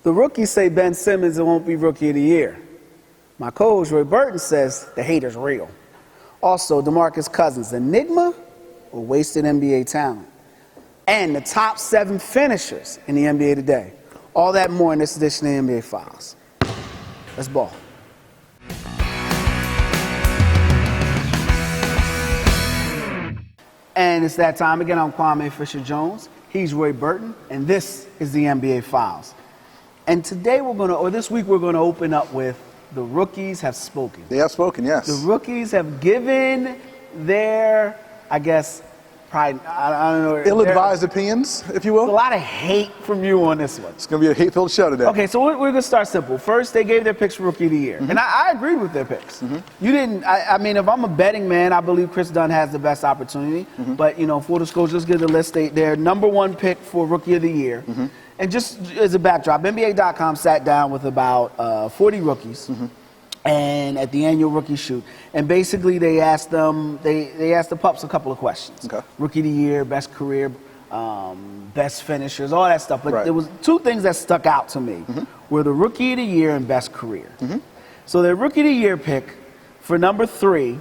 The rookies say Ben Simmons won't be Rookie of the Year. My co-host Roy Burton says the hate is real. Also, DeMarcus Cousins, enigma or wasted NBA talent? And the top 7 finishers in the NBA today. All that more in this edition of NBA Files. Let's ball. And it's that time again. I'm Kwame Fisher-Jones. He's Roy Burton, and this is the NBA Files. And today this week we're going to open up with the rookies have spoken. They have spoken, yes. The rookies have given their, I guess, pride, I don't know. Ill-advised opinions, if you will. A lot of hate from you on this one. It's going to be a hate-filled show today. Okay, so we're going to start simple. First, they gave their picks for Rookie of the Year. Mm-hmm. And I agreed with their picks. Mm-hmm. You didn't, I mean, if I'm a betting man, I believe Chris Dunn has the best opportunity. Mm-hmm. But, full disclosure, just give the list. Their number 1 pick for Rookie of the Year. Mm-hmm. And just as a backdrop, NBA.com sat down with about 40 rookies. Mm-hmm. And at the annual rookie shoot, and basically they asked them, they asked the pups a couple of questions. Okay. Rookie of the Year, best career, best finishers, all that stuff. But There was 2 things that stuck out to me were the Rookie of the Year and best career. So their Rookie of the Year pick for number 3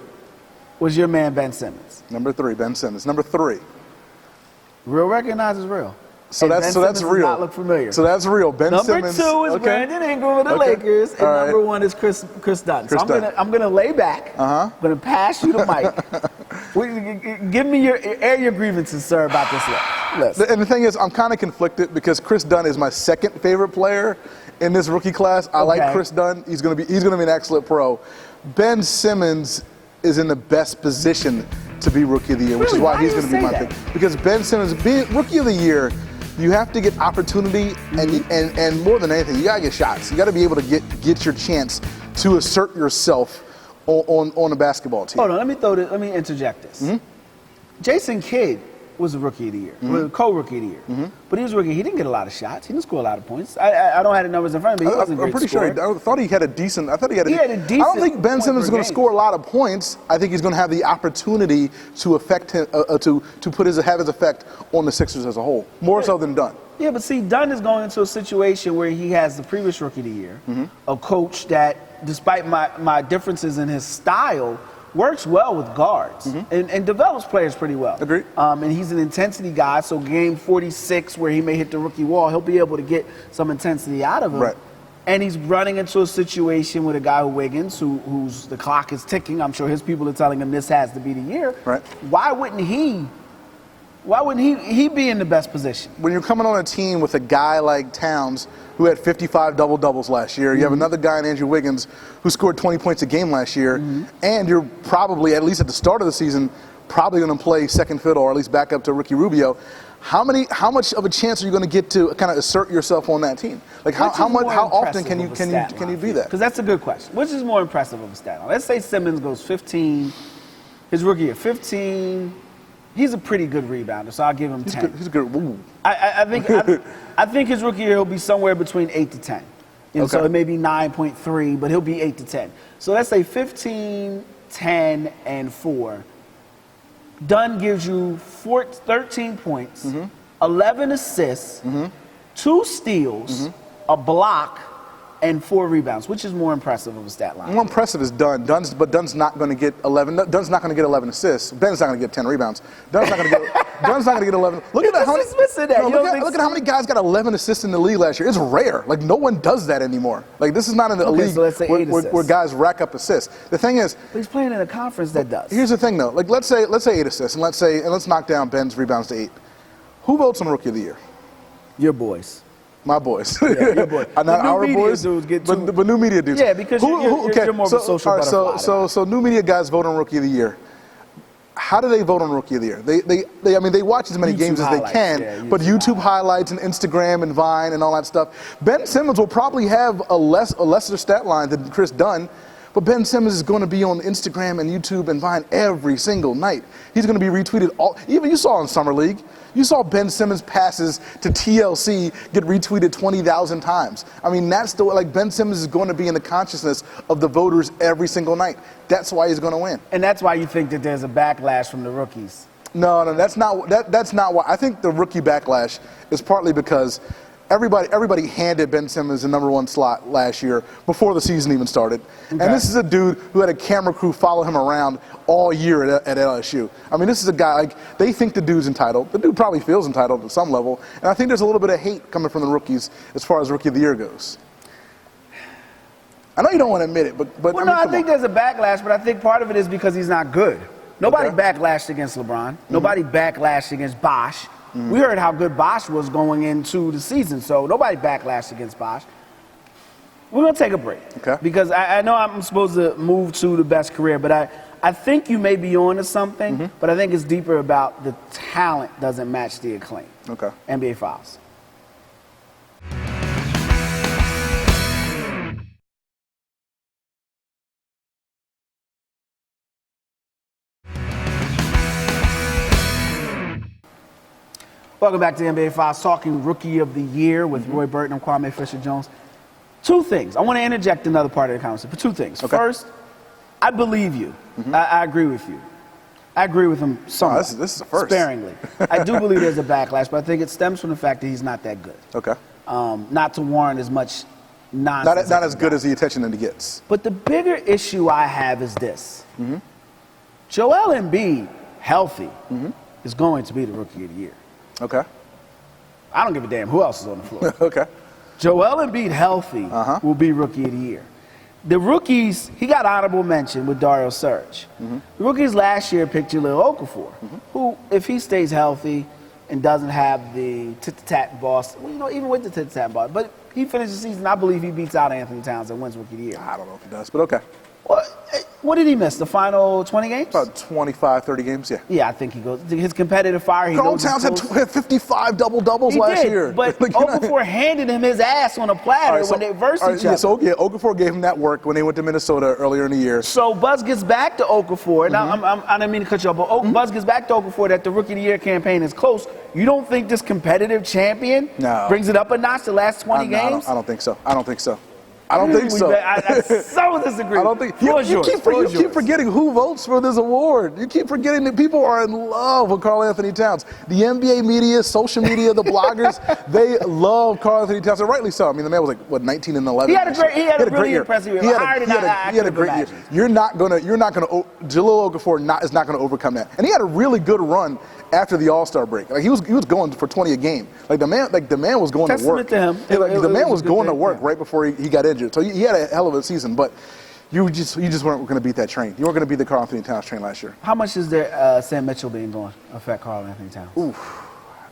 was your man Ben Simmons. Number 3, Ben Simmons. Number 3. Real recognizes real. So that's real. Does not look familiar. So that's real. Ben Simmons. Number 2 is Brandon Ingram of the Lakers, and number 1 is Chris Dunn. So I'm gonna lay back. I'm gonna pass you the mic. Give me air your grievances, sir, about this list. And the thing is, I'm kind of conflicted because Chris Dunn is my 2nd favorite player in this rookie class. I like Chris Dunn. He's gonna be an excellent pro. Ben Simmons is in the best position to be Rookie of the Year, which is why he's going to be my pick. Because Ben Simmons, being Rookie of the Year, you have to get opportunity, and more than anything, you got to get shots. You got to be able to get your chance to assert yourself on a basketball team. Hold on, let me interject this. Jason Kidd was a Rookie of the Year, was a co-Rookie of the Year. But he was rookie. He didn't get a lot of shots. He didn't score a lot of points. I don't have the numbers in front of me. He wasn't a great score. Sure. I thought he had a decent. I don't think Ben Simmons is going to score a lot of points. I think he's going to have the opportunity to affect him, to have his effect on the Sixers as a whole, more so than Dunn. Yeah, but see, Dunn is going into a situation where he has the previous Rookie of the Year, a coach that, despite my differences in his style, works well with guards and develops players pretty well. Agreed. And he's an intensity guy, so game 46 where he may hit the rookie wall, he'll be able to get some intensity out of him. Right. And he's running into a situation with a guy who Wiggins, who's the clock is ticking. I'm sure his people are telling him this has to be the year. Right. Why wouldn't he be in the best position? When you're coming on a team with a guy like Towns, who had 55 double-doubles last year. You have another guy in Andrew Wiggins who scored 20 points a game last year. And you're probably, at least at the start of the season, probably going to play second fiddle or at least back up to Ricky Rubio. How much of a chance are you going to get to kind of assert yourself on that team? Like how often can you do that? Because that's a good question. Which is more impressive of a stat line? Let's say Simmons goes 15, his rookie year 15. He's a pretty good rebounder, so I'll give him 10. He's good. Ooh. I think his rookie year he'll be somewhere between 8 to 10. So it may be 9.3, but he'll be 8 to 10. So let's say 15, 10, and 4. Dunn gives you 13 points, 11 assists, 2 steals, a block, and 4 rebounds. Which is more impressive of a stat line? More impressive is Dunn. But Dunn's not going to get 11. Dunn's not going to get 11 assists. Ben's not going to get 10 rebounds. Dunn's not going to get 11. Look at how many guys got 11 assists in the league last year. It's rare. Like no one does that anymore. Like this is not in the league where guys rack up assists. The thing is, but he's playing in a conference that does. Here's the thing though. Like let's say 8 assists, and let's knock down Ben's rebounds to 8. Who votes on Rookie of the Year? Your boys. My boys. Yeah, your boys. Not our boys, but new media dudes. Yeah, because you're more of a social butterfly. So new media guys vote on Rookie of the Year. How do they vote on Rookie of the Year? They watch as many games as they can, but YouTube highlights and Instagram and Vine and all that stuff. Ben Simmons will probably have a lesser stat line than Chris Dunn, but Ben Simmons is going to be on Instagram and YouTube and Vine every single night. He's going to be retweeted even you saw in Summer League. You saw Ben Simmons passes to TLC get retweeted 20,000 times. I mean, Ben Simmons is going to be in the consciousness of the voters every single night. That's why he's going to win. And that's why you think that there's a backlash from the rookies. No, that's not why. I think the rookie backlash is partly because everybody handed Ben Simmons the #1 slot last year before the season even started. Okay. And this is a dude who had a camera crew follow him around all year at LSU. I mean, this is a guy, like, they think the dude's entitled. The dude probably feels entitled at some level. And I think there's a little bit of hate coming from the rookies as far as Rookie of the Year goes. I know you don't want to admit it, but well, I think there's a backlash, but I think part of it is because he's not good. Nobody backlashed against LeBron. Nobody backlashed against Bosh. We heard how good Bosh was going into the season, so nobody backlashed against Bosh. We're going to take a break. Okay. Because I know I'm supposed to move to the best career, but I think you may be on to something, but I think it's deeper about the talent doesn't match the acclaim. Okay. NBA Files. Welcome back to NBA Files, talking Rookie of the Year with Roy Burton and Kwame Fisher-Jones. Two things. I want to interject another part of the conversation, but two things. Okay. First, I believe you. I agree with you. I agree with him somewhat. This is a first. Sparingly. I do believe there's a backlash, but I think it stems from the fact that he's not that good. Okay. Not to warrant as much nonsense. Not as good as the attention that he gets. But the bigger issue I have is this. Joel Embiid, healthy, is going to be the Rookie of the Year. Okay. I don't give a damn who else is on the floor. Okay. Joel Embiid healthy will be Rookie of the Year. The rookies, he got honorable mention with Dario Saric. The rookies last year picked Jahlil Okafor, who, if he stays healthy and doesn't have the tit-tat boss, well, you know, even with the tit-tat boss, but he finishes the season, I believe he beats out Anthony Towns and wins Rookie of the Year. I don't know if he does, but okay. Well, what did he miss? The final 20 games? About 25, 30 games, yeah. Yeah, I think he goes. His competitive fire, he Carl Towns had 55 double-doubles last year. But Okafor handed him his ass on a platter when they versed each other. So, Okafor gave him that work when they went to Minnesota earlier in the year. So Buzz gets back to Okafor. Now, I didn't mean to cut you off, but Buzz gets back to Okafor that the Rookie of the Year campaign is close. You don't think this competitive champion brings it up a notch the last 20 games? I don't think so. I don't think so. I so disagree. I don't think you keep forgetting who votes for this award. You keep forgetting that people are in love with Karl Anthony Towns. The NBA media, social media, the bloggers, they love Karl Anthony Towns, and rightly so. I mean, the man was like 19 and 11. He had a really impressive year. He had a great year. You're not gonna. Jahlil Okafor is not gonna overcome that. And he had a really good run after the All-Star break. Like he was going for 20 a game. Like the man was going to work. Testament to him. The man was going to work right before he got injured. So he had a hell of a season, but you just weren't going to beat that train. You weren't going to beat the Karl Anthony Towns train last year. How much is there Sam Mitchell being gone affect Karl Anthony Towns? Oof.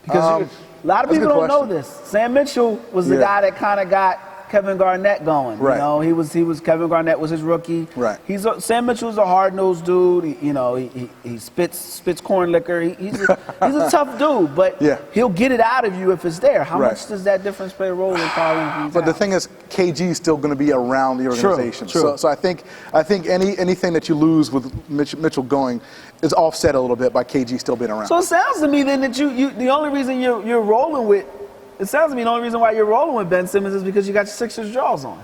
Because a lot of people don't know this. Sam Mitchell was the guy that kind of got Kevin Garnett going. Right. You know, he was Kevin Garnett was his rookie. Right. Sam Mitchell's a hard-nosed dude. He spits corn liquor. He's a tough dude, but he'll get it out of you if it's there. How much does that difference play a role in Karl Anthony Towns? But the thing is, KG is still going to be around the organization. True. So I think anything that you lose with Mitchell going is offset a little bit by KG still being around. So it sounds to me then that the only reason you're rolling with. It sounds to me the only reason why you're rolling with Ben Simmons is because you got your Sixers draws on.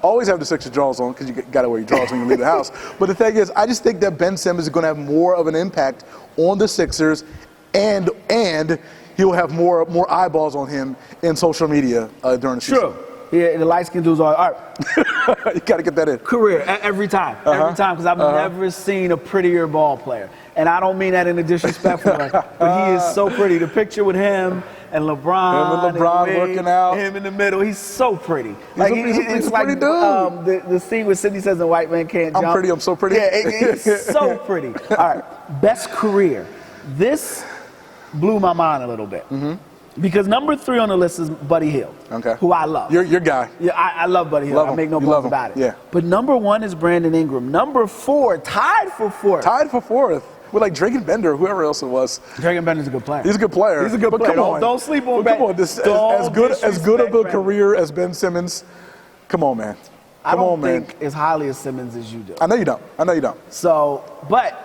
Always have the Sixers draws on because you got to wear your draws when you leave the house. But the thing is, I just think that Ben Simmons is going to have more of an impact on the Sixers, and he'll have more eyeballs on him in social media during the season. True. Yeah, the light-skinned dudes are all right. You got to get that in. Career, every time, because I've never seen a prettier ball player. And I don't mean that in a disrespectful way, but he is so pretty. The picture with him and LeBron, working out, him in the middle, he's so pretty. He's a pretty dude. The scene where Sidney says the white man can't jump. I'm so pretty. Yeah, it's so pretty. All right, best career. This blew my mind a little bit. Because number 3 on the list is Buddy Hield, who I love. Your guy. Yeah, I love Buddy Hield. I make no bones about it. Yeah. But number 1 is Brandon Ingram. Number 4, tied for fourth. With like Drake and Bender, whoever else it was. Drake and Bender's a good player. He's a good player. He's a good player. Don't sleep on Ben. Come on, as good of a career as Ben Simmons. Come on, man. I don't think as highly as Simmons as you do. I know you don't. So, but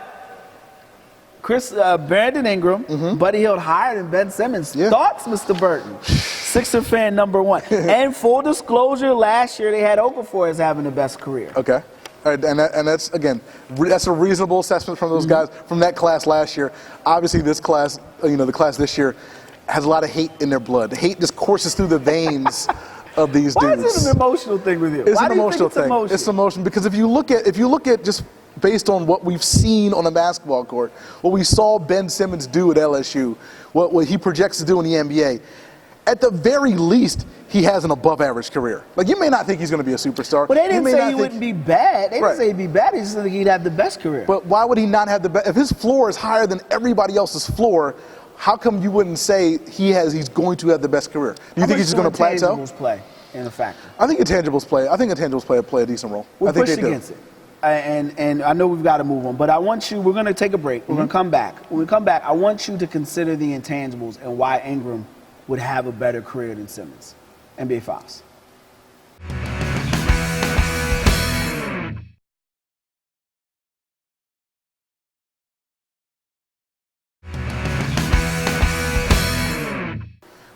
Brandon Ingram, Buddy Hield higher than Ben Simmons. Yeah. Thoughts, Mr. Burton? Sixer fan number 1. And full disclosure, last year they had Okafor as having the best career. Okay. All right, and that's, again, that's a reasonable assessment from those guys from that class last year. Obviously, this class, the class this year, has a lot of hate in their blood. The hate just courses through the veins of these Why dudes. is it an emotional thing with you? It's Why an do you emotional think it's thing. emotional? It's emotion because if you look at just based on what we've seen on a basketball court, what we saw Ben Simmons do at LSU, what he projects to do in the NBA, at the very least, he has an above-average career. Like, you may not think he's going to be a superstar. But they didn't say he wouldn't be bad. They didn't say he'd be bad. They just said he'd have the best career. But why would he not have the best? If his floor is higher than everybody else's floor, how come you wouldn't say he's going to have the best career? Do you think he's just going to plateau? Intangibles play in a factor. I think intangibles play a decent role. We're I think pushed they do. against it. And I know we've got to move on, but we're going to take a break. We're going to come back. When we come back, I want you to consider the intangibles and why Ingram would have a better career than Simmons. NBA Files.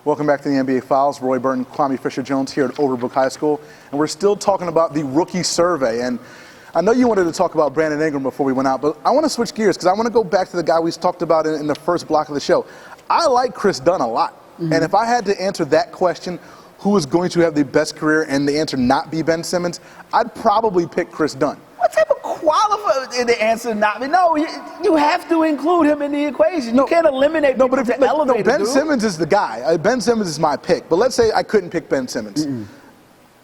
Welcome back to the NBA Files. Roy Burton, Kwame Fisher-Jones here at Overbrook High School. And we're still talking about the rookie survey. And I know you wanted to talk about Brandon Ingram before we went out, but I want to switch gears because I want to go back to the guy we talked about in the first block of the show. I like Chris Dunn a lot. Mm-hmm. And if I had to answer that question, who is going to have the best career, and the answer not be Ben Simmons, I'd probably pick Chris Dunn. What type of qualifier the answer not be? No, you have to include him in the equation. You can't eliminate people to elevate Ben Simmons is the guy. Ben Simmons is my pick. But let's say I couldn't pick Ben Simmons. Mm-mm.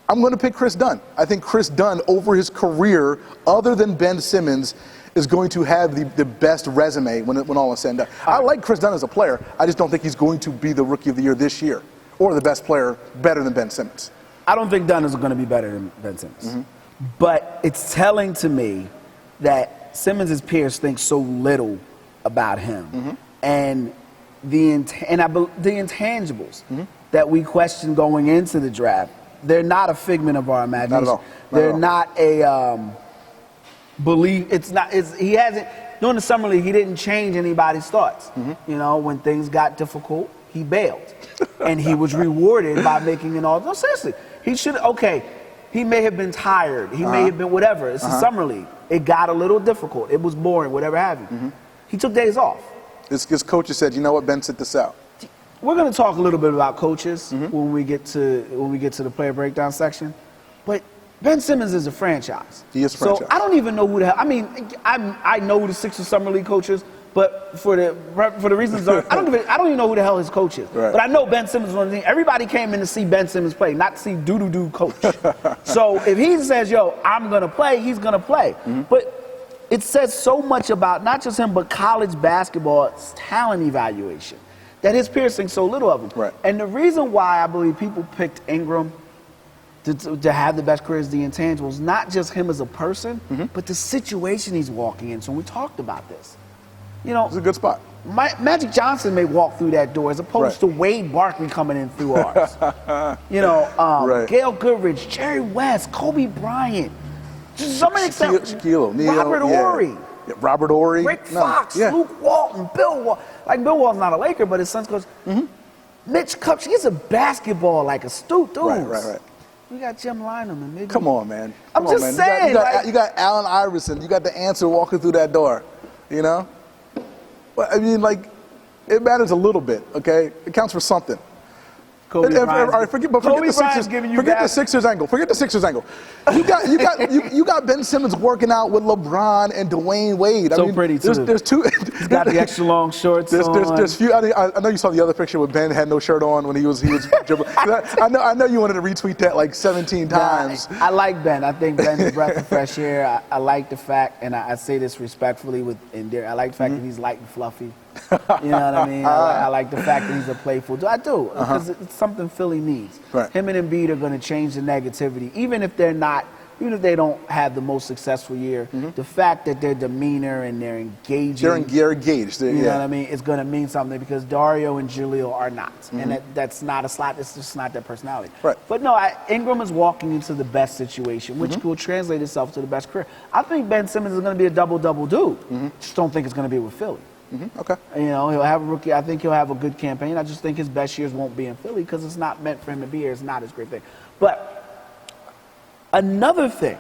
I'm going to pick Chris Dunn. I think Chris Dunn, over his career, other than Ben Simmons, is going to have the best resume when all is said and done. I like Chris Dunn as a player. I just don't think he's going to be the Rookie of the Year this year or the best player better than Ben Simmons. I don't think Dunn is going to be better than Ben Simmons. Mm-hmm. But it's telling to me that Simmons' peers think so little about him. Mm-hmm. And the intangibles mm-hmm. that we question going into the draft, they're not a figment of our imagination. Not at all. They're not a belief. He hasn't, during the summer league, he didn't change anybody's thoughts. Mm-hmm. You know, when things got difficult, he bailed. And he was rewarded by making an all. No, seriously. He may have been tired. He may have been whatever. It's a summer league. It got a little difficult. It was boring, whatever have you. Mm-hmm. He took days off. His coaches said, you know what, Ben, sit this out. We're going to talk a little bit about coaches when we get to the player breakdown section. But Ben Simmons is a franchise. He is a franchise. So I don't even know who the hell. I mean, I know who the Sixers summer league coach is, but for the reasons I don't even know who the hell his coach is. Right. But I know Ben Simmons is one of the things. Everybody came in to see Ben Simmons play, not to see doo-doo-doo coach. So if he says, yo, I'm going to play, he's going to play. Mm-hmm. But it says so much about not just him, but college basketball's talent evaluation, that his peers think so little of him. Right. And the reason why I believe people picked Ingram to have the best career is the intangibles, not just him as a person, but the situation he's walking in. So we talked about this. You know, it's a good spot. Magic Johnson may walk through that door as opposed to Wade Barkley coming in through ours. Gail Goodrich, Jerry West, Kobe Bryant. Just so many examples. Robert Horry. Yeah, Robert Horry. Rick Fox, Luke Walton, Bill Walton. Like, Bill Walton's not a Laker, but his son's coach. Mitch Kupchak, he's a basketball, like astute dude. Right. You got Jim Lynam and maybe. Come on, man. I'm just saying. You got Allen Iverson. You got the answer walking through that door. You know? But I mean, like, it matters a little bit, okay? It counts for something. All right, forget the Sixers angle. Forget the Sixers angle. You got Ben Simmons working out with LeBron and Dwayne Wade. Pretty too. There's two. He's got the extra long shorts. There's few. I know you saw the other picture where Ben had no shirt on when he was dribbling. I know you wanted to retweet that like 17 times. I like Ben. I think Ben's a breath of fresh air. I like the fact, and I say this respectfully with endear. I like the fact that he's light and fluffy. You know what I mean? I like the fact that he's a playful dude. I do, because it's something Philly needs. Right. Him and Embiid are going to change the negativity, even if they don't have the most successful year. The fact that their demeanor and they're engaging. They're engaged. You know what I mean? It's going to mean something, because Dario and Julio are not. And that's not a slot. It's just not their personality. Right. But no, Ingram is walking into the best situation, which will translate itself to the best career. I think Ben Simmons is going to be a double-double dude. Just don't think it's going to be with Philly. Okay. You know, he'll have a rookie. I think he'll have a good campaign. I just think his best years won't be in Philly because it's not meant for him to be here. It's not his great thing. But another thing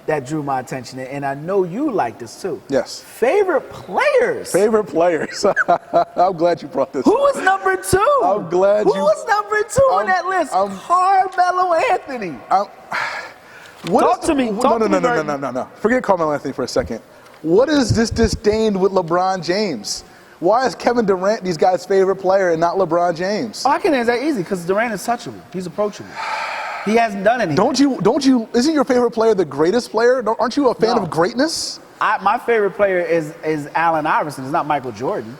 that drew my attention, and I know you like this too. Yes. Favorite players. Favorite players. I'm glad you brought this. Who was number 2? I'm glad Who was number 2 on that list? Carmelo Anthony. Talk to me. No. Forget Carmelo Anthony for a second. What is this disdain with LeBron James? Why is Kevin Durant these guys' favorite player and not LeBron James? Oh, I can answer that easy because Durant is touchable. He's approachable. He hasn't done anything. Don't you? Isn't your favorite player the greatest player? Aren't you a fan of greatness? My favorite player is Allen Iverson. It's not Michael Jordan.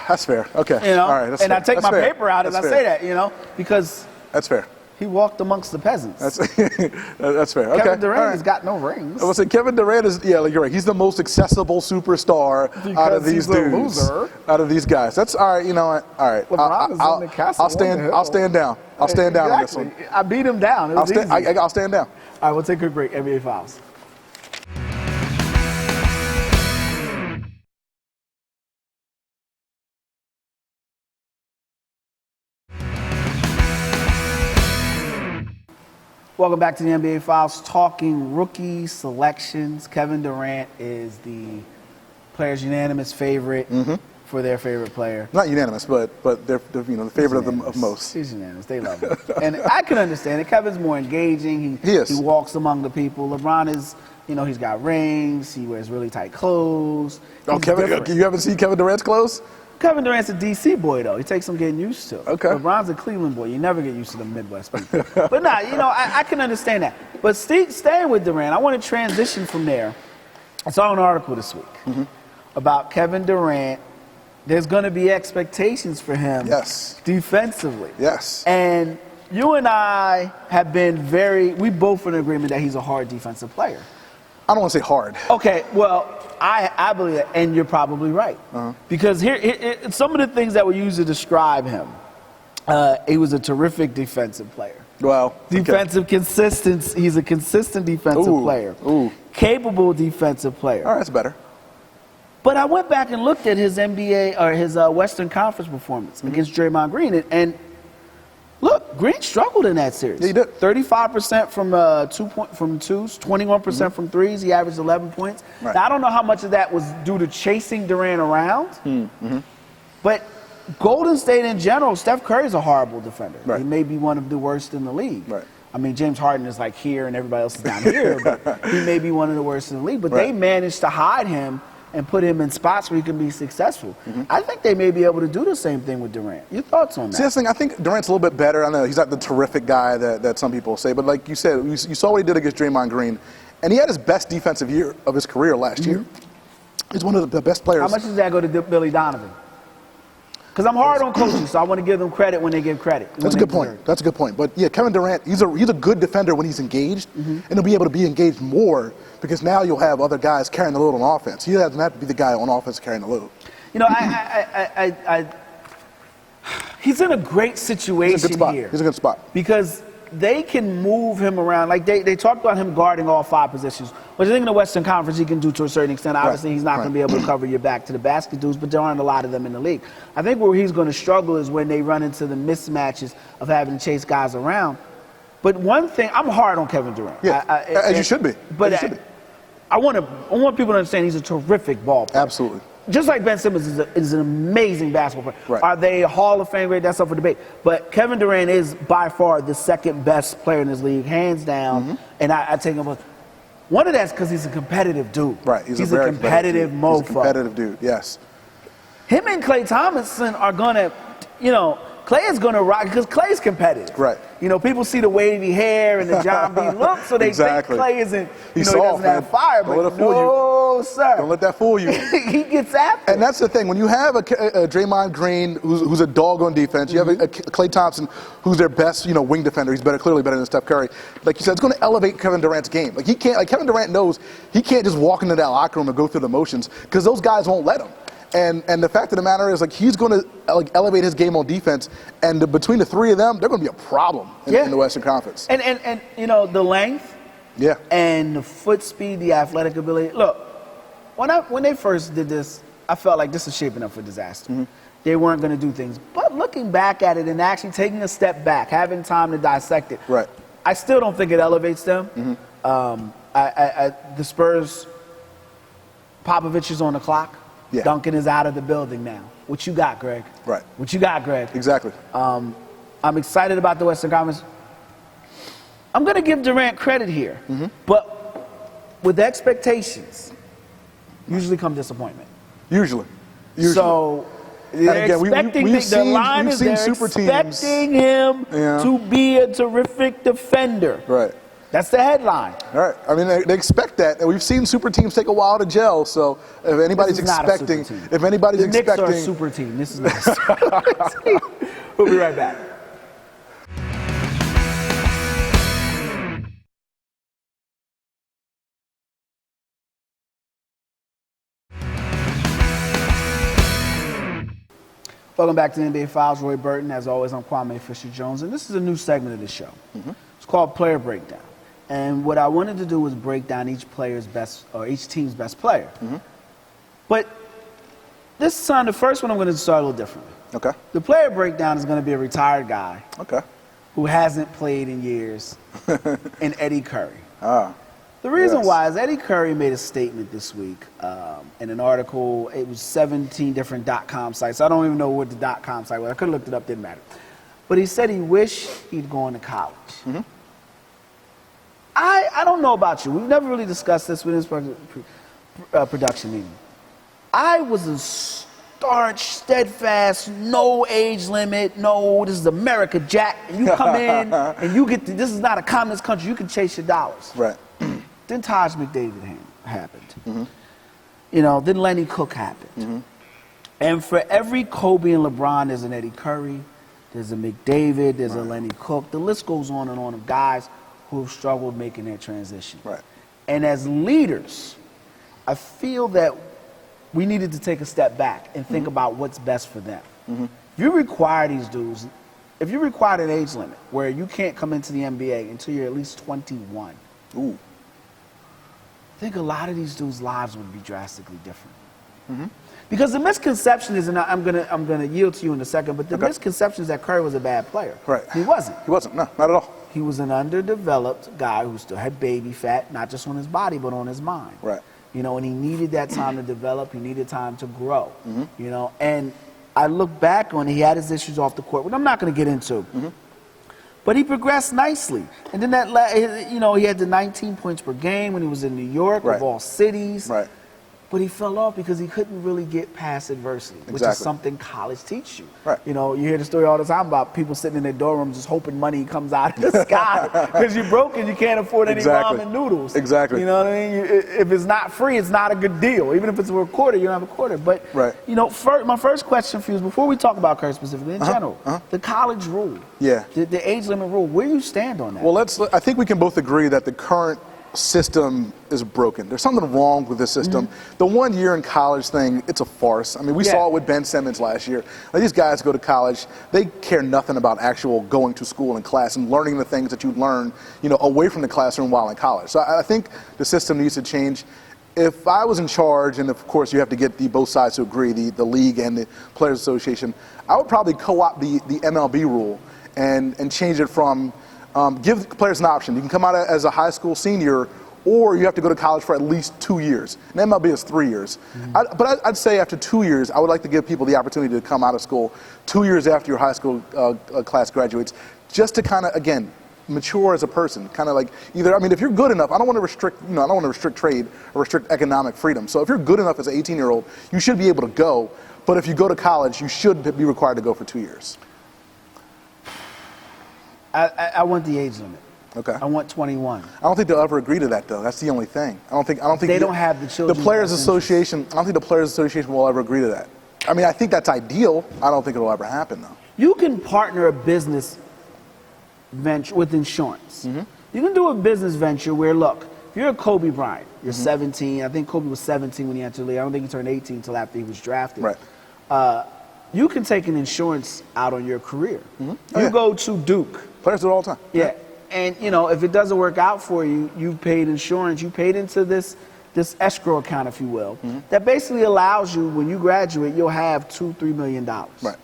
That's fair. Okay. You know, all right. That's and fair. I take That's my fair. paper out and I say that, you know, because that's fair. he walked amongst the peasants. That's fair. Okay. Kevin Durant has got no rings. I would say Kevin Durant is, like you're right. He's the most accessible superstar out of these dudes. Out of these guys. That's all right. You know what? All right. LeBron is in the castle. I'll stand down. I'll stand down on this one. I beat him down. It was easy. I'll stand down. All right, we'll take a break. NBA Files. Welcome back to the NBA Files, talking rookie selections. Kevin Durant is the players' unanimous favorite for their favorite player. Not unanimous, but they're the favorite of most. He's unanimous. They love him, and I can understand it. Kevin's more engaging. He is. He walks among the people. LeBron is, he's got rings. He wears really tight clothes. Oh, you haven't seen Kevin Durant's clothes? Kevin Durant's a D.C. boy, though. He takes some getting used to. Okay. LeBron's a Cleveland boy. You never get used to the Midwest people. But I can understand that. But staying with Durant, I want to transition from there. I saw an article this week about Kevin Durant. There's going to be expectations for him defensively. Yes. And you and I have been we both in agreement that he's a hard defensive player. I don't want to say hard. Okay, well, I believe that, and you're probably right. Because here, some of the things that were used to describe him, he was a terrific defensive player. Well, defensive consistency. He's a consistent defensive player. Capable defensive player. All right, that's better. But I went back and looked at his NBA or his Western Conference performance against Draymond Green, and look, Green struggled in that series. Yeah, he did. 35% from twos, 21% from threes. He averaged 11 points. Right. Now, I don't know how much of that was due to chasing Durant around, but Golden State in general, Steph Curry's a horrible defender. Right. He may be one of the worst in the league. Right. I mean, James Harden is like here and everybody else is down here, but he may be one of the worst in the league. But they managed to hide him and put him in spots where he can be successful. I think they may be able to do the same thing with Durant. Your thoughts on that? See, that's the thing. I think Durant's a little bit better. I know he's not the terrific guy that some people say, but like you said, you saw what he did against Draymond Green, and he had his best defensive year of his career last year. He's one of the best players. How much does that go to Billy Donovan? Because I'm hard on coaches, so I want to give them credit when they give credit. That's a good point. That's a good point. But yeah, Kevin Durant, he's a good defender when he's engaged, and he'll be able to be engaged more because now you'll have other guys carrying the load on offense. He doesn't have to be the guy on offense carrying the load. He's in a great situation here. He's a good spot. Because they can move him around. Like they talked about him guarding all 5 positions, which I think in the Western Conference he can do to a certain extent. Obviously, he's not going to be able to cover your back to the basket dudes, but there aren't a lot of them in the league. I think where he's going to struggle is when they run into the mismatches of having to chase guys around. But one thing, I'm hard on Kevin Durant. Yeah, as you should be. But I want people to understand he's a terrific ball player. Absolutely. Just like Ben Simmons is an amazing basketball player. Right. Are they a Hall of Fame great? That's up for debate. But Kevin Durant is by far the second best player in this league, hands down. And I take him. One of that's because he's a competitive dude. Right. He's a competitive mofo. He's a competitive dude. Yes. Him and Klay Thompson are gonna, Klay is gonna rock because Klay's competitive. Right. People see the wavy hair and the John B. look, so they think Klay isn't. He doesn't have fire. Don't let it fool you. Sir. Don't let that fool you. He gets after. And that's the thing. When you have a Draymond Green who's a dog on defense, you have a Klay Thompson who's their best, wing defender. He's clearly better than Steph Curry. Like you said, it's going to elevate Kevin Durant's game. Kevin Durant knows he can't just walk into that locker room and go through the motions because those guys won't let him. And the fact of the matter is, he's going to elevate his game on defense, and between the three of them, they're going to be a problem in the Western Conference. And the length, and the foot speed, the athletic ability. Look, when they first did this, I felt like this is shaping up for disaster. They weren't going to do things, but looking back at it and actually taking a step back, having time to dissect it, I still don't think it elevates them. The Spurs, Popovich is on the clock. Yeah. Duncan is out of the building now. What you got, Greg? Right. What you got, Greg? Exactly. I'm excited about the Western Conference. I'm going to give Durant credit here, but with expectations, usually come disappointment. Usually. So they're again, expecting we've the line we've is seen they're super expecting teams, him to be a terrific defender. Right. That's the headline. All right. I mean, they expect that. And we've seen super teams take a while to gel. So if anybody's expecting, The Knicks are a super team. This is not a super team. We'll be right back. Welcome back to the NBA Files. Roy Burton. As always, I'm Kwame Fisher-Jones, and this is a new segment of the show. It's called Player Breakdown. And what I wanted to do was break down each player's best, or each team's best player. But this time, the first one I'm going to start a little differently. Okay. The player breakdown is going to be a retired guy who hasn't played in years, and Eddie Curry. The reason why is Eddie Curry made a statement this week in an article. It was 17 different .com sites. I don't even know what the .com site was. I could have looked it up, didn't matter. But he said he wished he'd gone to college. I don't know about you. We've never really discussed this with this production meeting. I was a staunch, steadfast, no age limit, no, this is America, Jack. And you come in and you get this is not a communist country. You can chase your dollars. Right. Then Taj McDavid happened. You know, then Lenny Cook happened. And for every Kobe and LeBron, there's an Eddie Curry, there's a McDavid, there's a Lenny Cook. The list goes on and on of guys who have struggled making that transition. Right. And as leaders, I feel that we needed to take a step back and think about what's best for them. If you require these dudes, if you require an age limit where you can't come into the NBA until you're at least 21, I think a lot of these dudes' lives would be drastically different. Because the misconception is, and I'm gonna yield to you in a second, but the misconception is that Curry was a bad player. Right. He wasn't. He wasn't. No, not at all. He was an underdeveloped guy who still had baby fat, not just on his body, but on his mind. Right. You know, and he needed that time to develop. He needed time to grow. You know, and I look back on, he had his issues off the court, which I'm not going to get into. But he progressed nicely. And then you know, he had the 19 points per game when he was in New York, of all cities. Right. But he fell off because he couldn't really get past adversity, which is something college teaches you. Right. You know, you hear the story all the time about people sitting in their dorm rooms just hoping money comes out of the sky because you're broke and you can't afford any ramen noodles. Exactly. You know what I mean? If it's not free, it's not a good deal. Even if it's a quarter, you don't have a quarter. But, you know, my first question for you is, before we talk about Curry specifically, in general, the college rule, the age limit rule, where do you stand on that? Well, I think we can both agree that the current system is broken. There's something wrong with this system. The 1 year in college thing, it's a farce. I mean, we saw it with Ben Simmons last year. Like, these guys go to college, they care nothing about actual going to school and class and learning the things that you learn, you know, away from the classroom while in college. So I think the system needs to change. If I was in charge, and of course you have to get both sides to agree, the league and the Players Association, I would probably co-opt the MLB rule and change it from give players an option. You can come out as a high school senior, or you have to go to college for at least 2 years. And MLB is 3 years. But I'd say after 2 years, I would like to give people the opportunity to come out of school 2 years after your high school class graduates, just to kind of, again, mature as a person. Kind of like either, I mean, if you're good enough, I don't want to restrict, you know, I don't want to restrict trade or restrict economic freedom. So if you're good enough as an 18-year-old, you should be able to go. But if you go to college, you should be required to go for 2 years. I want the age limit. Okay. I want 21. I don't think they'll ever agree to that, though. That's the only thing. I don't think they don't have the children. The Players Association. I don't think the Players Association will ever agree to that. I mean, I think that's ideal. I don't think it'll ever happen, though. You can partner a business venture with insurance. You can do a business venture where, look, if you're a Kobe Bryant, you're 17. I think Kobe was 17 when he entered the league. I don't think he turned 18 until after he was drafted. Right. You can take an insurance out on your career. You go to Duke. Players do it all the time. Yeah. And, you know, if it doesn't work out for you, you've paid insurance. You paid into this escrow account, if you will, that basically allows you, when you graduate, you'll have $2-3 million. Right.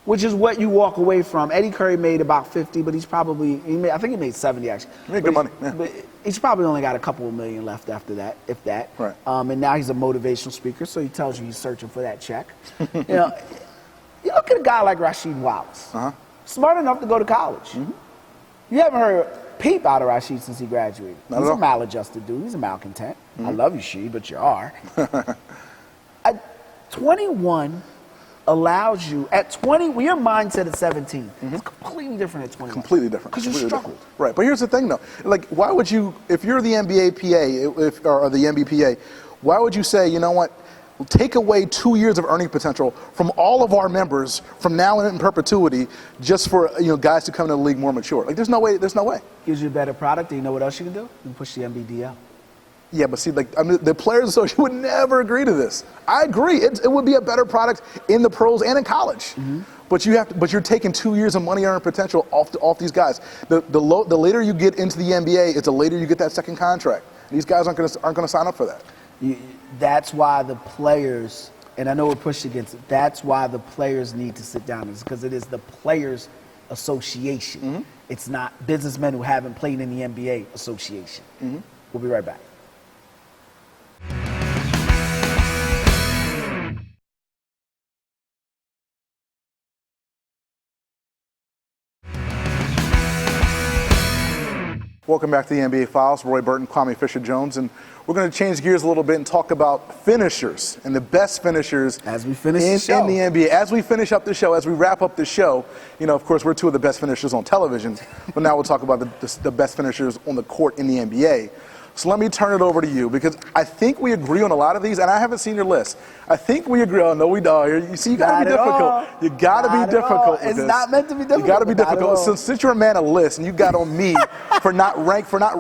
which is what you walk away from. Eddie Curry made about 50, but he's probably, I think he made 70 actually. He made good money. Yeah. But he's probably only got a couple of million left after that, if that. Right. And now he's a motivational speaker, so he tells you he's searching for that check. You know, you look at a guy like Rasheed Wallace, smart enough to go to college. You haven't heard peep out of Rasheed since he graduated. He's a maladjusted dude. He's a malcontent. I love you, Sheed, but you are. At 21 allows you, at 20, when your mindset at 17 is completely different at 21. Completely different. Because you struggled. Different. Right, but here's the thing though. Like, why would you, if you're the NBA PA, or the NBPA, why would you say, you know what, take away 2 years of earning potential from all of our members from now and in perpetuity just for, you know, guys to come into the league more mature? Like, there's no way. Gives you a better product, and you know what else you can do? You can push the MBD up. Yeah, but see, like, I mean, the Players Association would never agree to this. I agree. It would be a better product in the pros and in college. But you're taking 2 years of money earning potential off these guys. The later you get into the NBA, it's the later you get that second contract. These guys aren't going to sign up for that. That's why the players, and I know we're pushed against it, that's why the players need to sit down. It's because it is the Players Association. It's not businessmen who haven't played in the NBA Association. We'll be right back. Welcome back to the NBA Files. Roy Burton, Kwame Fisher-Jones, and we're going to change gears a little bit and talk about finishers and the best finishers as we finish the show. In the NBA. As we finish up the show, as we wrap up the show, you know, of course, we're two of the best finishers on television, but now we'll talk about the best finishers on the court in the NBA. So let me turn it over to you, because I think we agree on a lot of these, and I haven't seen your list. I think we agree. Oh, no, we don't. You see, you got to be difficult. You got to be difficult. It's not meant to be difficult. You got to be difficult. Since you're a man of lists, and you got on me for not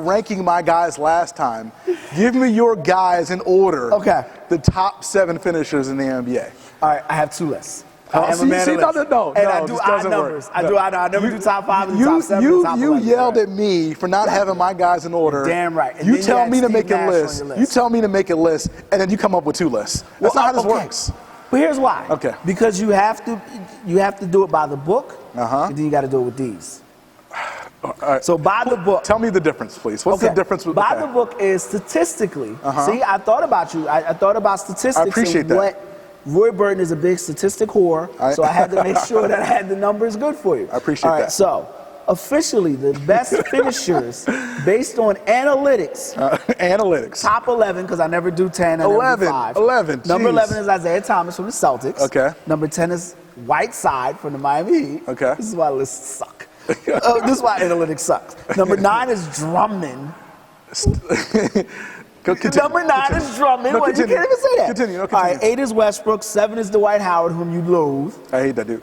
ranking my guys last time, give me your guys in order. Okay. The top 7 finishers in the NBA. All right, I have 2 lists. I am a man of lists. And I do odd numbers. I never do top 5 and top 7 and top 11. You yelled at me for not having my guys in order. Damn right. You tell me to make a list. You tell me to make a list, and then you come up with 2 lists. That's not how this works. But here's why. Okay. Because you have to do it by the book, and then you got to do it with these. All right. So by the book. Tell me the difference, please. What's the difference with by the book is statistically. See, I thought about you. I thought about statistics. I appreciate that. Roy Burton is a big statistic whore, so I had to make sure that I had the numbers good for you. I appreciate that. So officially, the best finishers based on analytics. Analytics. Top 11, because I never do 10. I never do 5. 11. Number 11 is Isaiah Thomas from the Celtics. Okay. Number 10 is Whiteside from the Miami Heat. Okay. This is why lists suck. This is why analytics sucks. Number 9 is Drummond. Number 9 is Drummond. You can't even say that. Continue. All right, 8 is Westbrook. 7 is Dwight Howard, whom you loathe. I hate that dude.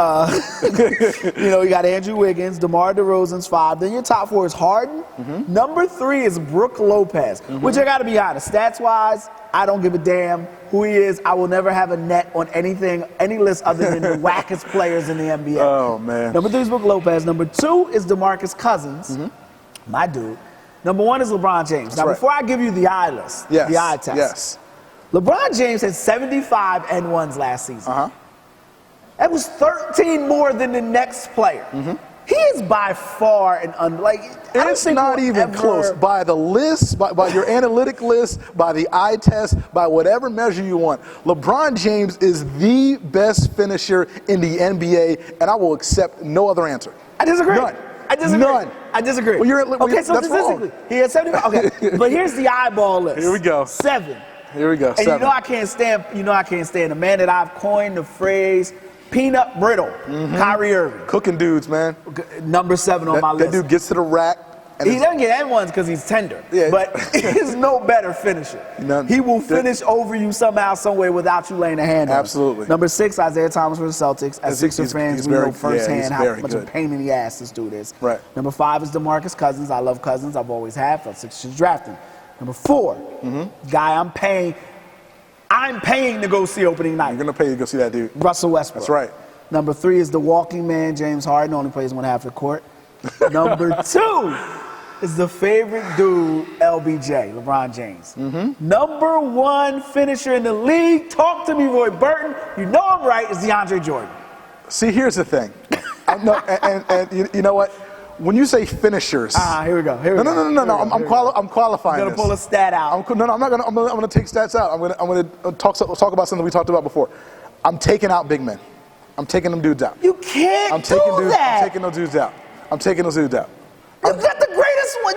You know, you got Andrew Wiggins. DeMar DeRozan's 5. Then your top 4 is Harden. Number 3 is Brook Lopez, which I got to be honest, stats-wise, I don't give a damn who he is. I will never have a net on anything, any list other than the wackest players in the NBA. Oh, man. Number 3 is Brook Lopez. Number 2 is DeMarcus Cousins, my dude. Number 1 is LeBron James. Now, before I give you the eye list, the eye test, LeBron James had 75 N1s last season. That was 13 more than the next player. He is by far an it's not even close. By the list, by your analytic list, by the eye test, by whatever measure you want, LeBron James is the best finisher in the NBA, and I will accept no other answer. I disagree. None. I disagree. None. I disagree. Okay, so statistically, he had 75. Okay, but here's the eyeball list. Here we go. 7. Here we go. And 7. you know I can't stand a man that I've coined the phrase peanut brittle, Kyrie Irving. Cooking dudes, man. Number 7 on my list. That dude gets to the rack. He doesn't get N1s because he's tender, but he's no better finisher. He will finish over you somehow, some way without you laying a hand on him. Absolutely. Number 6, Isaiah Thomas from the Celtics. As Sixer fans, we know firsthand how much of a pain in the ass this dude is. Right. Number 5 is DeMarcus Cousins. I love Cousins. I've always had. Felt Sixers drafting. Number 4, guy I'm paying to go see opening night. You're going to pay to go see that dude. Russell Westbrook. That's right. Number 3 is the walking man, James Harden. Only plays one half the court. Number 2 is the favorite dude, LBJ, LeBron James. Number 1 finisher in the league. Talk to me, Roy Burton. You know I'm right. Is DeAndre Jordan. See, here's the thing. You know what? When you say finishers, here we go. No. I'm qualifying. You're gonna pull a stat out. I'm not gonna. I'm gonna take stats out. I'm gonna talk about something we talked about before. I'm taking out big men. I'm taking them dudes out. You can't do that. I'm taking those dudes out. I'm taking those dudes out. You got the greatest one.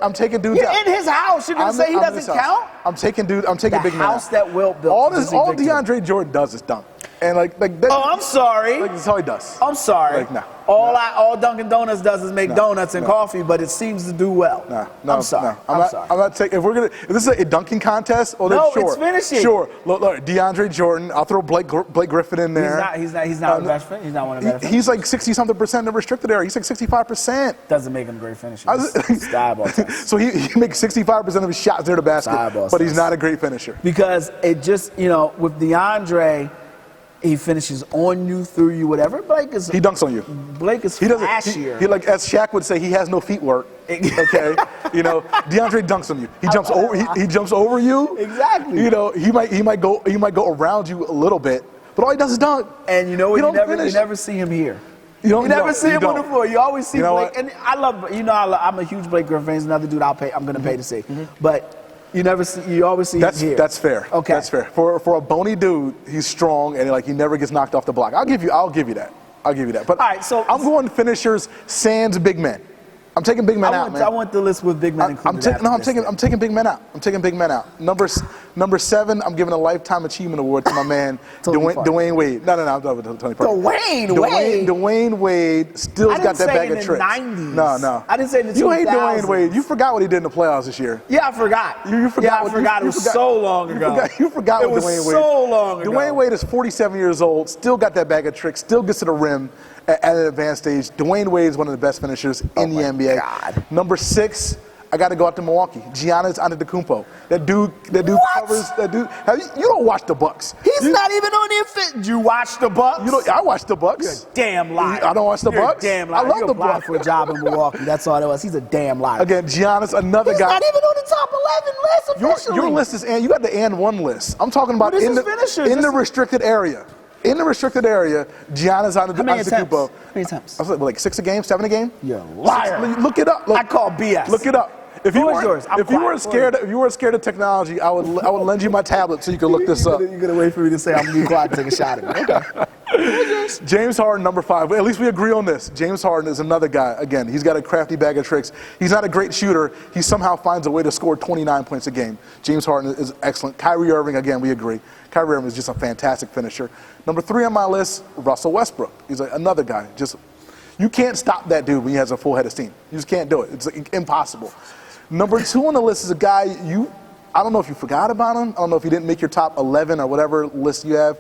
I'm taking dudes out. You're in his house. You're gonna say he doesn't count? I'm taking big men out. The house that Wilt built. All DeAndre Jordan does is dunk. And like that, oh, I'm sorry. That's all he does. I'm sorry. No. All Dunkin' Donuts does is make donuts and coffee, but it seems to do well. No, I'm sorry. I'm not taking. If this is a dunking contest, well, then sure. It's finishing. Sure. Look, DeAndre Jordan. I'll throw Blake Griffin in there. He's not a best friend. He's not one of the best. He's like 60-something% in the restricted area. He's like 65%. Doesn't make him a great finisher. It's eyeball test. So he makes 65% of his shots near the basket, but he's not a great finisher. Because it just, with DeAndre, he finishes on you, through you, whatever. He dunks on you. Blake is flashier. He like, as Shaq would say, he has no feet work. Okay, DeAndre dunks on you. He jumps over. He jumps over you. Exactly. He might go around you a little bit, but all he does is dunk. And you know what? You never see him here. You never see him on the floor. You always see Blake. And I love. I'm a huge Blake Griffin fan. He's another dude I'm going to pay to see. But. You always see him here. That's fair. Okay. That's fair. For a bony dude, he's strong and he never gets knocked off the block. I'll give you that. But all right, so I'm going finishers sans big men. I'm taking big men out, man. I want the list with big men included. I'm taking big men out. I'm taking big men out. Number 7, I'm giving a Lifetime Achievement Award to my man, Dwayne Wade. No, I'm done with Tony Parker. Dwayne Wade still's got that bag of tricks. I didn't say in the 90s. No. I didn't say in the 2000s. You hate Dwayne Wade. You forgot what he did in the playoffs this year. Yeah, I forgot. You forgot. I forgot. It was so long ago. You forgot what Dwayne Wade. It was so long ago. Dwayne Wade is 47 years old, still got that bag of tricks, still gets to the rim at an advanced stage. Dwayne Wade is one of the best finishers in the NBA. God. Number 6, I got to go out to Milwaukee. Giannis Antetokounmpo. That dude covers. That dude. You don't watch the Bucks. He's not even on the fit. You watch the Bucks? I watch the Bucks. You're a damn liar. I don't watch the Bucks. You're a damn liar. I love the Bucks. For a job in Milwaukee. That's all it was. He's a damn liar. Again, Giannis, another guy. He's not even on the top 11 list officially. Your list is, and you got the and one list. I'm talking about in the restricted area. In the restricted area, Giannis Antetokounmpo. How many attempts? I was like 6 a game, 7 a game. You're a liar. Look it up. I call BS. Look it up. If you weren't scared of technology, I would lend you my tablet so you can look this up. You're gonna wait for me to say I'm gonna be quiet and take a shot at it. Okay. James Harden, number 5. At least we agree on this. James Harden is another guy. Again, he's got a crafty bag of tricks. He's not a great shooter. He somehow finds a way to score 29 points a game. James Harden is excellent. Kyrie Irving, again, we agree. Kyrie Irving is just a fantastic finisher. Number 3 on my list, Russell Westbrook. He's another guy. You can't stop that dude when he has a full head of steam. You just can't do it. It's impossible. Number 2 on the list is a guy I don't know if you forgot about him. I don't know if he didn't make your top 11 or whatever list you have.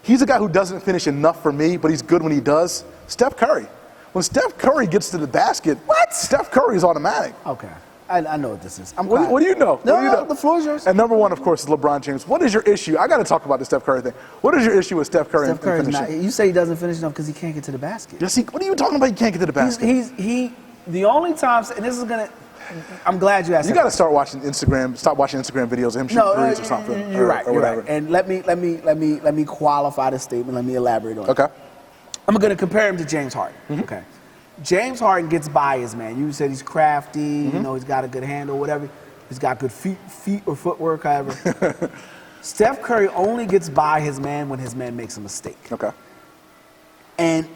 He's a guy who doesn't finish enough for me, but he's good when he does. Steph Curry. When Steph Curry gets to the basket, Steph Curry is automatic. Okay. I know what this is. What do you know? No, the floor is yours. And number 1, of course, is LeBron James. What is your issue? I got to talk about the Steph Curry thing. What is your issue with Steph Curry? Steph Curry's not. You say he doesn't finish enough because he can't get to the basket. Yes, what are you talking about? He can't get to the basket. The only times, and this is gonna. I'm glad you asked. You got to start watching Instagram. Stop watching Instagram videos of him shooting threes or something. You're right. And let me qualify the statement. Let me elaborate on it. Okay. I'm going to compare him to James Harden. Mm-hmm. Okay. James Harden gets by his man. You said he's crafty. Mm-hmm. He's got a good handle, whatever. He's got good feet or footwork, however. Steph Curry only gets by his man when his man makes a mistake. Okay. And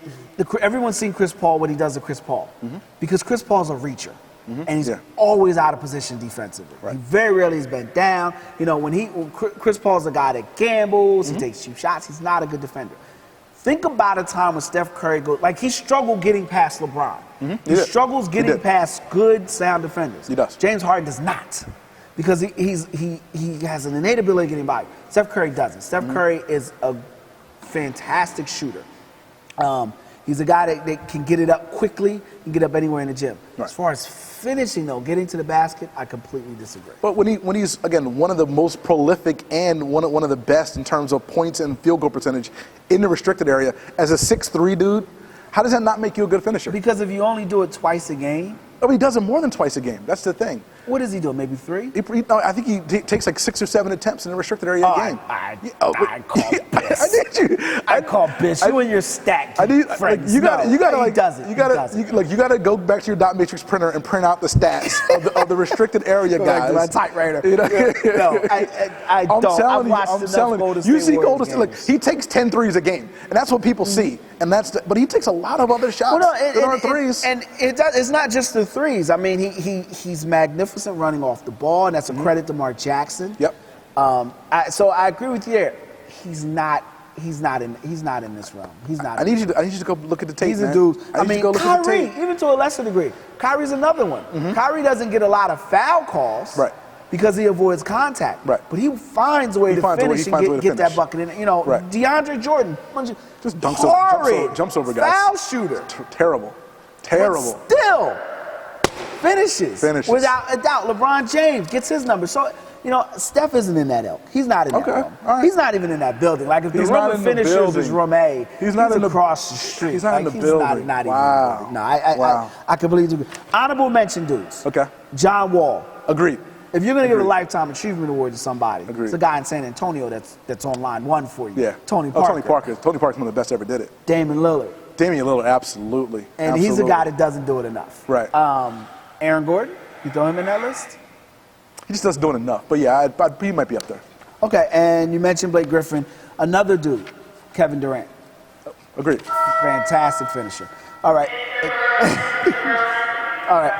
everyone's seen Chris Paul, what he does to Chris Paul. Mm-hmm. Because Chris Paul's a reacher. Mm-hmm. And he's always out of position defensively. Right. He very rarely is bent down. When Chris Paul's a guy that gambles, he takes cheap shots. He's not a good defender. Think about a time when Steph Curry he struggled getting past LeBron. Mm-hmm. He struggles getting past good, sound defenders. He does. James Harden does not, because he has an innate ability of getting by. Steph Curry doesn't. Steph Curry is a fantastic shooter. He's a guy that can get it up quickly and get up anywhere in the gym. Right. As far as finishing, though, getting to the basket, I completely disagree. But when he's, again, one of the most prolific and one of the best in terms of points and field goal percentage in the restricted area, as a 6'3" dude, how does that not make you a good finisher? Because if you only do it twice a game. Oh, he does it more than twice a game. That's the thing. What is he doing? Maybe 3? No, I think he takes like 6 or 7 attempts in a restricted area game. I call Biss. I need you. I call Biss. You and your stack. Friends. You gotta He doesn't. go back to your dot matrix printer and print out the stats of the restricted area guys. My typewriter. You know? No, I don't. I'm telling you. You see Golden State. Look, he takes 10 threes a game, and that's what people see. And but he takes a lot of other shots that aren't threes. And it's not just the threes. I mean, he's magnificent running off the ball, and that's a credit to Mark Jackson. Yep. So I agree with you there. He's not in this realm. He's not. I need you to go look at the tape. He's a dude. I mean, Kyrie, even to a lesser degree, Kyrie's another one. Kyrie doesn't get a lot of foul calls, right? Because he avoids contact, right? But he finds a way to finish and get that bucket in. You know, right. DeAndre Jordan just jumps over guys. Foul shooter. Terrible. But still finishes without a doubt. LeBron James gets his number. So, you know, Steph isn't in that ilk. He's not in that realm. Right. He's not even in that building. Like if the room of finishers is room A, he's across the street. He's not in the building. Not even in the building. No, I completely agree. Honorable mention dudes. Okay. John Wall. Agreed. If you're going to give a Lifetime Achievement Award to somebody, agreed. It's a guy in San Antonio that's on line 1 for you. Yeah. Tony Parker. Tony Parker's one of the best ever did it. Damian Lillard, absolutely. And he's a guy that doesn't do it enough. Right. Aaron Gordon, you throw him in that list? He just doesn't do it enough. But yeah, he might be up there. Okay, and you mentioned Blake Griffin. Another dude, Kevin Durant. Agreed. Fantastic finisher. All right. All right.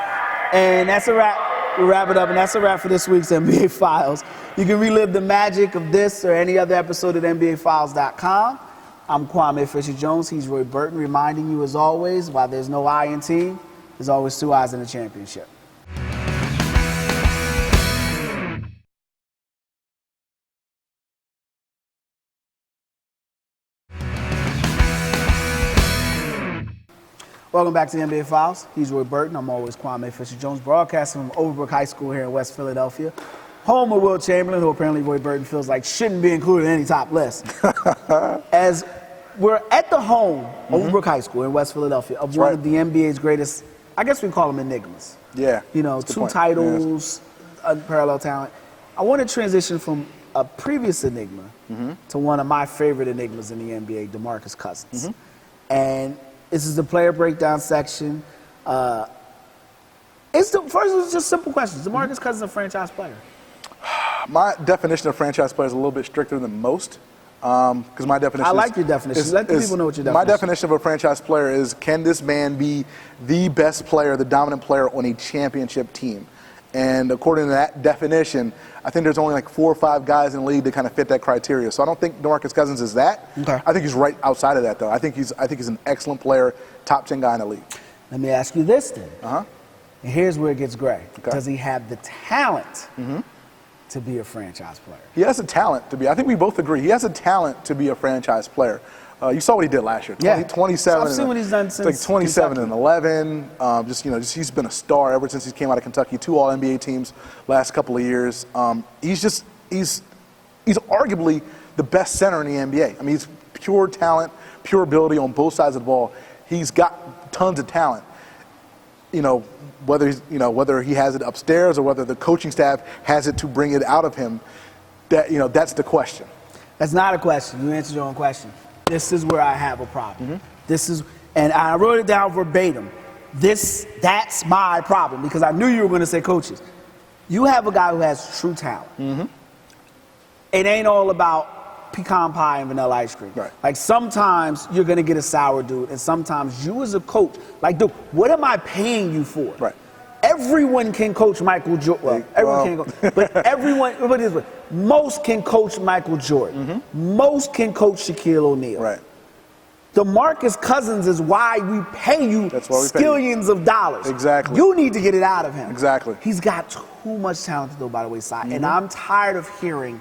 And that's a wrap. We'll wrap it up, and that's a wrap for this week's NBA Files. You can relive the magic of this or any other episode at NBAFiles.com. I'm Kwame Fisher-Jones. He's Roy Burton, reminding you, as always, while there's no I in team, there's always 2 I's in the championship. Welcome back to the NBA Files. He's Roy Burton. I'm always Kwame Fisher-Jones, broadcasting from Overbrook High School here in West Philadelphia. Home of Will Chamberlain, who apparently Roy Burton feels like shouldn't be included in any top list. As we're at the home, Overbrook High School in West Philadelphia, of one of the NBA's greatest, I guess we call them enigmas. Yeah. You know, 2 titles, unparalleled talent. I want to transition from a previous enigma to one of my favorite enigmas in the NBA, DeMarcus Cousins. And this is the player breakdown section. First, it's just simple questions. DeMarcus Cousins a franchise player? My definition of franchise player is a little bit stricter than most. Because my definition I like your definition. Let the people know what your definition is. My definition of a franchise player is, can this man be the best player, the dominant player on a championship team? And according to that definition, I think there's only like 4 or 5 guys in the league that kind of fit that criteria. So I don't think DeMarcus Cousins is that. Okay. I think he's right outside of that, though. I think he's an excellent player, top 10 guy in the league. Let me ask you this then. And here's where it gets gray. Okay. Does he have the talent to be a franchise player? He has a talent to be. I think we both agree. He has a talent to be a franchise player. You saw what he did last year. 27. So I've seen what he's done since. Like 27 Kentucky. and 11. He's been a star ever since he came out of Kentucky. 2 All-NBA teams last couple of years. He's arguably the best center in the NBA. I mean, he's pure talent, pure ability on both sides of the ball. He's got tons of talent. Whether he has it upstairs or whether the coaching staff has it to bring it out of him, that's the question. That's not a question. You answered your own question. This is where I have a problem. And I wrote it down verbatim. That's my problem, because I knew you were going to say coaches. You have a guy who has true talent. It ain't all about pecan pie and vanilla ice cream. Right. Like sometimes you're going to get a sour dude, and sometimes you as a coach, like, dude, what am I paying you for? Right. Everyone can coach Michael Jordan. Well, everyone can coach, but most can coach Michael Jordan. Most can coach Shaquille O'Neal. Right. DeMarcus Cousins is why we pay you skillions of dollars. Exactly. You need to get it out of him. Exactly. He's got too much talent to go by the wayside, and I'm tired of hearing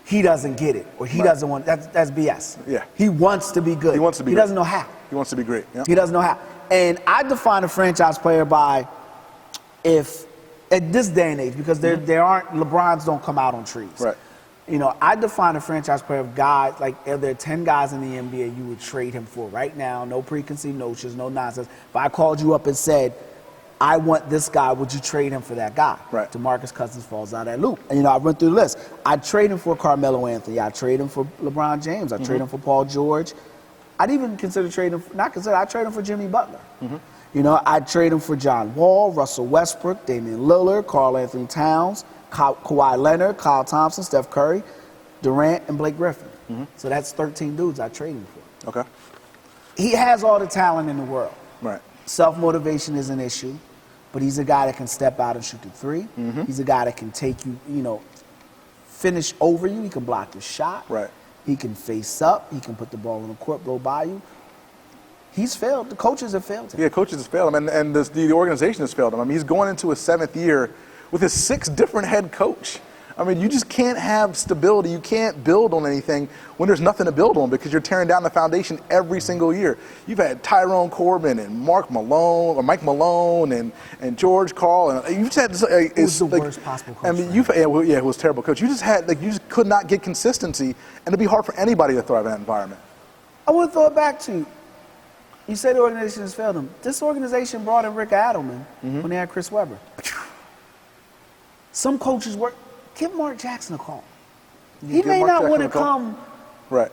he doesn't get it or he doesn't want. That's BS. Yeah. He wants to be good. He wants to be. He doesn't know how. He wants to be great. Yeah. He doesn't know how. And I define a franchise player by, if at this day and age, because there aren't, LeBrons don't come out on trees. Right. I define a franchise player of guys, like, are there 10 guys in the NBA you would trade him for right now? No preconceived notions, no nonsense. If I called you up and said, I want this guy. Would you trade him for that guy? Right. DeMarcus Cousins falls out of that loop. And, I went through the list. I'd trade him for Carmelo Anthony. I'd trade him for LeBron James. I'd trade him for Paul George. I'd even consider trading, I'd trade him for Jimmy Butler. I'd trade him for John Wall, Russell Westbrook, Damian Lillard, Karl Anthony Towns, Kawhi Leonard, Kyle Thompson, Steph Curry, Durant, and Blake Griffin. So that's 13 dudes I'd trade him for. Okay. He has all the talent in the world. Right. Self-motivation is an issue, but he's a guy that can step out and shoot the three. He's a guy that can take you, finish over you. He can block your shot. Right. He can face up. He can put the ball on the court, blow by you. He's failed. The coaches have failed him. Yeah, coaches have failed him, and the organization has failed him. I mean, he's going into his 7th year with his 6th different head coach. I mean, you just can't have stability. You can't build on anything when there's nothing to build on because you're tearing down the foundation every single year. You've had Tyrone Corbin and Mike Malone and George Karl, and you've just had it was the worst possible coach. I mean, it was a terrible coach. You just could not get consistency, and it'd be hard for anybody to thrive in that environment. I want to throw it back to you. You said the organization has failed him. This organization brought in Rick Adelman when they had Chris Webber. Some coaches work. Give Mark Jackson a call. He may not want to come. Right.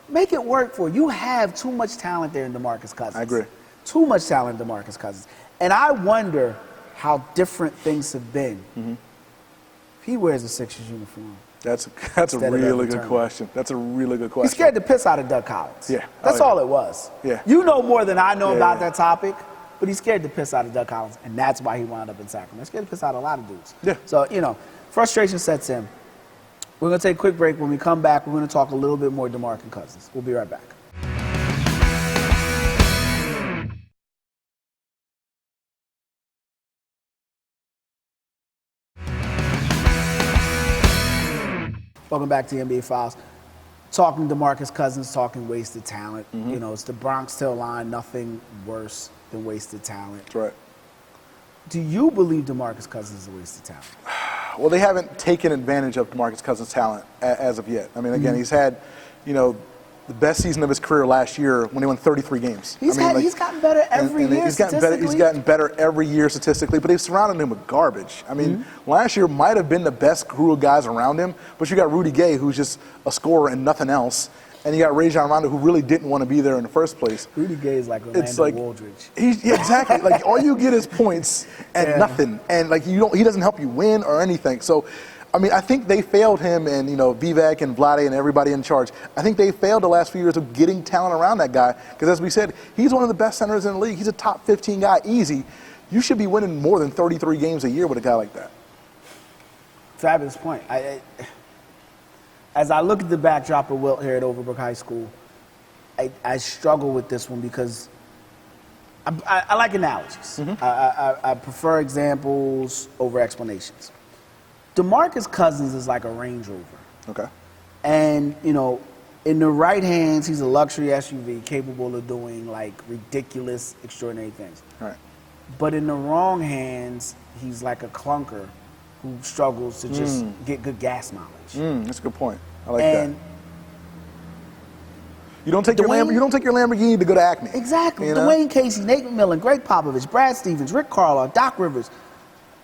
Make it work for you. You have too much talent there in DeMarcus Cousins. I agree. Too much talent in DeMarcus Cousins. And I wonder how different things have been if he wears a Sixers uniform. That's a really good question. That's a really good question. He scared the piss out of Doug Collins. Yeah. That's all it was. Yeah. You know more than I know about that topic, but he scared the piss out of Doug Collins, and that's why he wound up in Sacramento. He scared the piss out of a lot of dudes. Yeah. So, frustration sets in. We're going to take a quick break. When we come back, we're going to talk a little bit more DeMarcus Cousins. We'll be right back. Welcome back to the NBA Files. Talking DeMarcus Cousins, talking wasted talent. It's the Bronx Tale line, nothing worse than wasted talent. That's right. Do you believe DeMarcus Cousins is a wasted talent? Well, they haven't taken advantage of DeMarcus Cousins' talent as of yet. I mean, again, he's had, the best season of his career last year when he won 33 games. He's gotten better every year statistically. He's gotten better every year statistically, but they've surrounded him with garbage. I mean, last year might have been the best crew of guys around him, but you got Rudy Gay, who's just a scorer and nothing else, and you got Rajon Rondo, who really didn't want to be there in the first place. Rudy Gay is like Orlando Waldridge. Exactly. Like, all you get is points and nothing, and he doesn't help you win or anything. So, I mean, I think they failed him and, Vivek and Vlade and everybody in charge. I think they failed the last few years of getting talent around that guy because, as we said, he's one of the best centers in the league. He's a top 15 guy, easy. You should be winning more than 33 games a year with a guy like that. Fabulous point. As I look at the backdrop of Wilt here at Overbrook High School, I struggle with this one because I like analogies. I prefer examples over explanations. DeMarcus Cousins is like a Range Rover. Okay. And, in the right hands, he's a luxury SUV capable of doing, ridiculous, extraordinary things. All right. But in the wrong hands, he's like a clunker who struggles to just get good gas mileage. That's a good point. I like that. You don't take your Lamborghini to go to Acme. Exactly. Dwayne Casey, Nate McMillan, Greg Popovich, Brad Stevens, Rick Carlisle, Doc Rivers.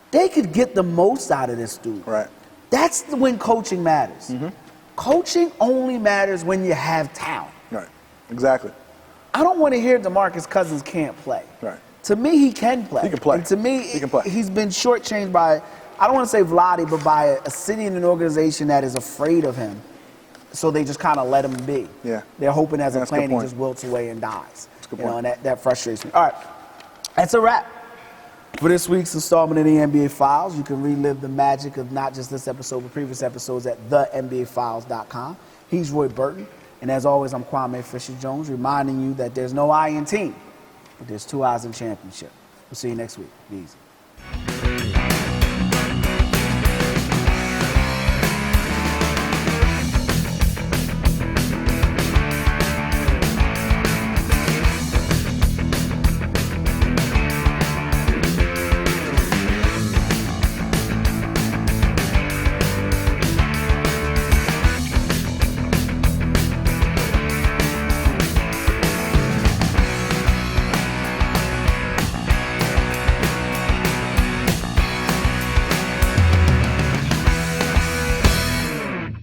They could get the most out of this dude. Right. That's when coaching matters. Coaching only matters when you have talent. Right. Exactly. I don't want to hear DeMarcus Cousins can't play. Right. To me, he can play. He can play. And to me, he can play. He's been shortchanged by, I don't want to say Vlade, but by a city and an organization that is afraid of him. So they just kind of let him be. Yeah. They're hoping as a plan he just wilts away and dies. That's a good point. And that frustrates me. All right. That's a wrap. For this week's installment of the NBA Files, you can relive the magic of not just this episode, but previous episodes at TheNBAFiles.com. He's Roy Burton, and as always, I'm Kwame Fisher-Jones, reminding you that there's no I in team, but there's two I's in championship. We'll see you next week. Be easy.